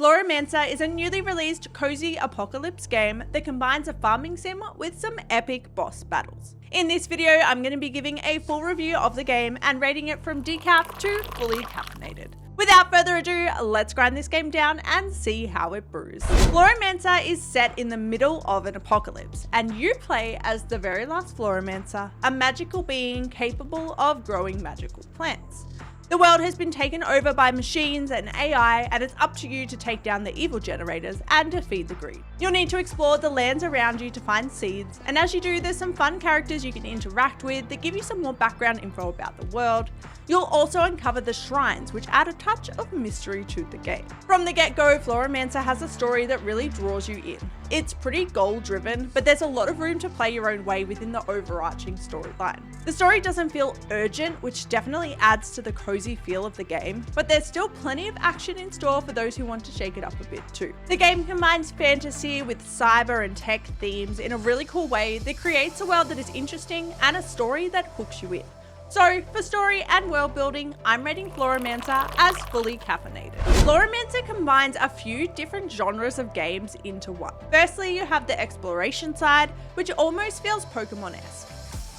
Floramancer is a newly released cozy apocalypse game that combines a farming sim with some epic boss battles. In this video, I'm going to be giving a full review of the game and rating it from decaf to fully caffeinated. Without further ado, let's grind this game down and see how it brews. Floramancer is set in the middle of an apocalypse, and you play as the very last Floramancer, a magical being capable of growing magical plants. The world has been taken over by machines and AI, and it's up to you to take down the evil generators and defeat the greed. You'll need to explore the lands around you to find seeds, and as you do, there's some fun characters you can interact with that give you some more background info about the world. You'll also uncover the shrines, which add a touch of mystery to the game. From the get-go, Floramancer has a story that really draws you in. It's pretty goal-driven, but there's a lot of room to play your own way within the overarching storyline. The story doesn't feel urgent, which definitely adds to the cozy feel of the game, but there's still plenty of action in store for those who want to shake it up a bit too. The game combines fantasy with cyber and tech themes in a really cool way that creates a world that is interesting and a story that hooks you in. So, for story and world building, I'm rating Floramancer as fully caffeinated. Floramancer combines a few different genres of games into one. Firstly, you have the exploration side, which almost feels Pokemon-esque.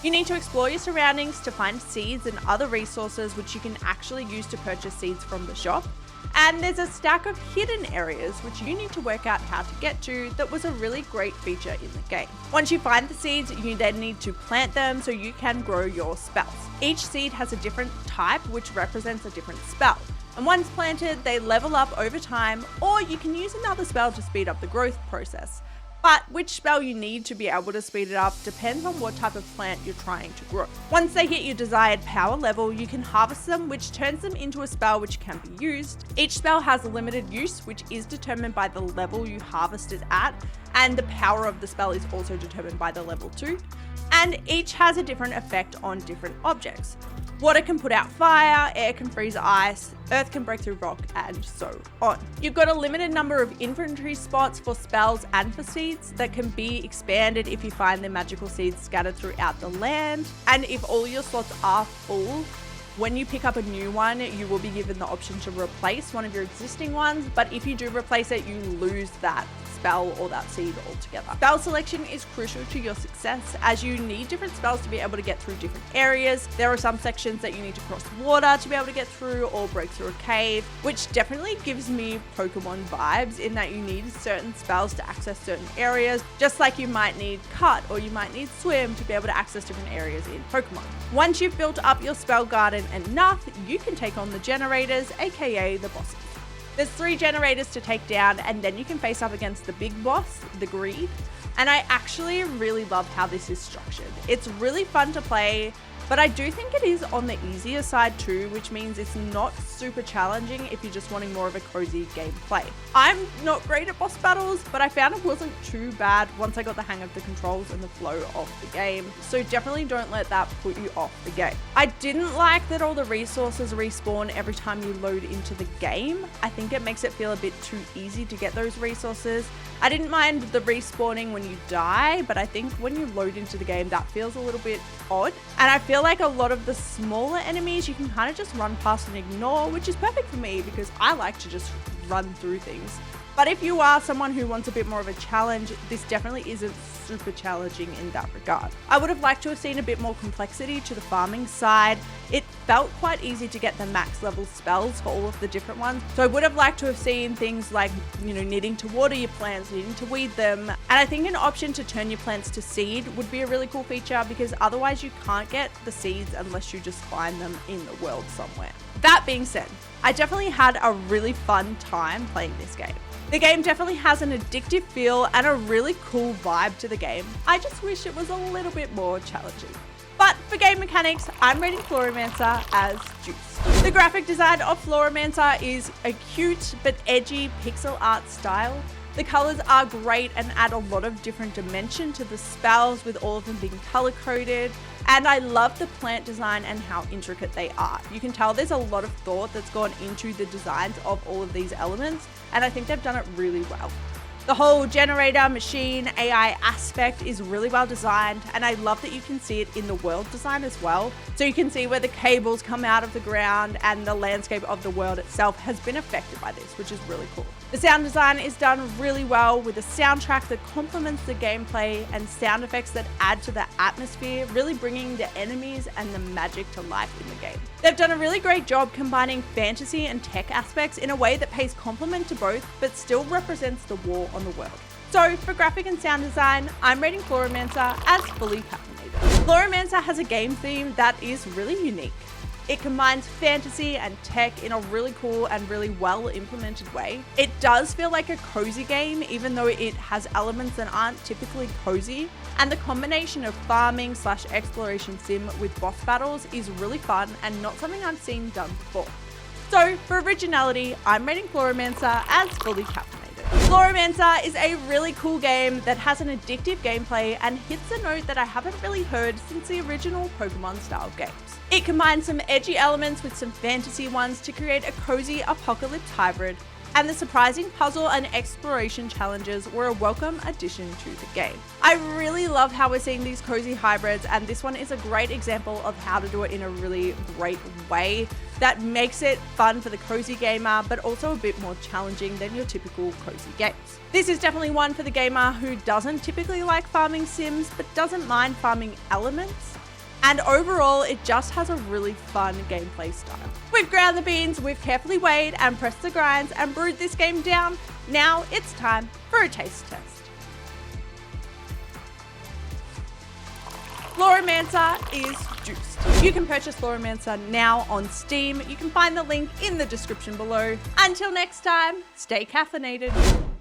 You need to explore your surroundings to find seeds and other resources which you can actually use to purchase seeds from the shop. And there's a stack of hidden areas which you need to work out how to get to that was a really great feature in the game. Once you find the seeds, you then need to plant them so you can grow your spells. Each seed has a different type which represents a different spell. And once planted, they level up over time, or you can use another spell to speed up the growth process. But which spell you need to be able to speed it up depends on what type of plant you're trying to grow. Once they hit your desired power level, you can harvest them, which turns them into a spell which can be used. Each spell has a limited use, which is determined by the level you harvest it at, and the power of the spell is also determined by the level too. And each has a different effect on different objects. Water can put out fire, air can freeze ice, earth can break through rock, and so on. You've got a limited number of inventory spots for spells and for seeds that can be expanded if you find the magical seeds scattered throughout the land. And if all your slots are full, when you pick up a new one, you will be given the option to replace one of your existing ones, but if you do replace it, you lose that spell or that seed altogether. Spell selection is crucial to your success as you need different spells to be able to get through different areas. There are some sections that you need to cross water to be able to get through or break through a cave, which definitely gives me Pokemon vibes in that you need certain spells to access certain areas, just like you might need cut or you might need swim to be able to access different areas in Pokemon. Once you've built up your spell garden enough, you can take on the generators, aka the bosses. There's 3 generators to take down, and then you can face up against the big boss, the greed. And I actually really love how this is structured. It's really fun to play, but I do think it is on the easier side too, which means it's not super challenging if you're just wanting more of a cozy gameplay. I'm not great at boss battles, but I found it wasn't too bad once I got the hang of the controls and the flow of the game. So definitely don't let that put you off the game. I didn't like that all the resources respawn every time you load into the game. I think it makes it feel a bit too easy to get those resources. I didn't mind the respawning when you die, but I think when you load into the game, that feels a little bit odd. And I feel like a lot of the smaller enemies you can kind of just run past and ignore, which is perfect for me because I like to just run through things. But if you are someone who wants a bit more of a challenge, this definitely isn't super challenging in that regard. I would have liked to have seen a bit more complexity to the farming side. It felt quite easy to get the max level spells for all of the different ones. So I would have liked to have seen things like, needing to water your plants, needing to weed them. And I think an option to turn your plants to seed would be a really cool feature because otherwise you can't get the seeds unless you just find them in the world somewhere. That being said, I definitely had a really fun time playing this game. The game definitely has an addictive feel and a really cool vibe to the game. I just wish it was a little bit more challenging. But for game mechanics, I'm rating Floramancer as juice. The graphic design of Floramancer is a cute but edgy pixel art style. The colors are great and add a lot of different dimension to the spells with all of them being color coded. And I love the plant design and how intricate they are. You can tell there's a lot of thought that's gone into the designs of all of these elements, and I think they've done it really well. The whole generator, machine, AI aspect is really well designed, and I love that you can see it in the world design as well. So you can see where the cables come out of the ground and the landscape of the world itself has been affected by this, which is really cool. The sound design is done really well with a soundtrack that complements the gameplay and sound effects that add to the atmosphere, really bringing the enemies and the magic to life in the game. They've done a really great job combining fantasy and tech aspects in a way that pays compliment to both, but still represents the war on the world. So for graphic and sound design, I'm rating Floramancer as fully caffeinated. Floramancer has a game theme that is really unique. It combines fantasy and tech in a really cool and really well implemented way. It does feel like a cozy game, even though it has elements that aren't typically cozy. And the combination of farming / exploration sim with boss battles is really fun and not something I've seen done before. So for originality, I'm rating Floramancer as fully caffeinated. Floramancer is a really cool game that has an addictive gameplay and hits a note that I haven't really heard since the original Pokemon style games. It combines some edgy elements with some fantasy ones to create a cozy apocalypse hybrid, and the surprising puzzle and exploration challenges were a welcome addition to the game. I really love how we're seeing these cozy hybrids, and this one is a great example of how to do it in a really great way that makes it fun for the cozy gamer, but also a bit more challenging than your typical cozy games. This is definitely one for the gamer who doesn't typically like farming sims, but doesn't mind farming elements. And overall, it just has a really fun gameplay style. We've ground the beans, we've carefully weighed and pressed the grinds and brewed this game down. Now it's time for a taste test. Floramancer is juiced. You can purchase Floramancer now on Steam. You can find the link in the description below. Until next time, stay caffeinated.